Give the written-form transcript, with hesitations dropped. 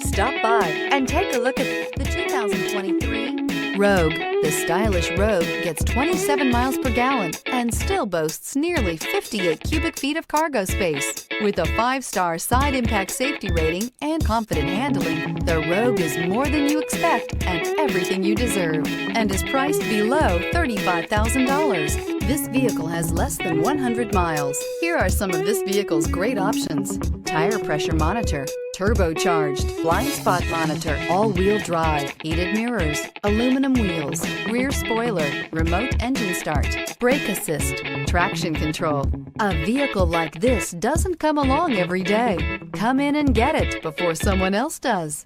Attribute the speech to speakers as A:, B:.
A: Stop by and take a look at the 2023 Rogue. The stylish Rogue gets 27 miles per gallon and still boasts nearly 58 cubic feet of cargo space. With a 5-star side impact safety rating and confident handling, the Rogue is more than you expect and everything you deserve, and is priced below $35,000. This vehicle has less than 100 miles. Here are some of this vehicle's great options: tire pressure monitor, turbocharged, blind spot monitor, all-wheel drive, heated mirrors, aluminum wheels, rear spoiler, remote engine start, brake assist, traction control. A vehicle like this doesn't come along every day. Come in and get it before someone else does.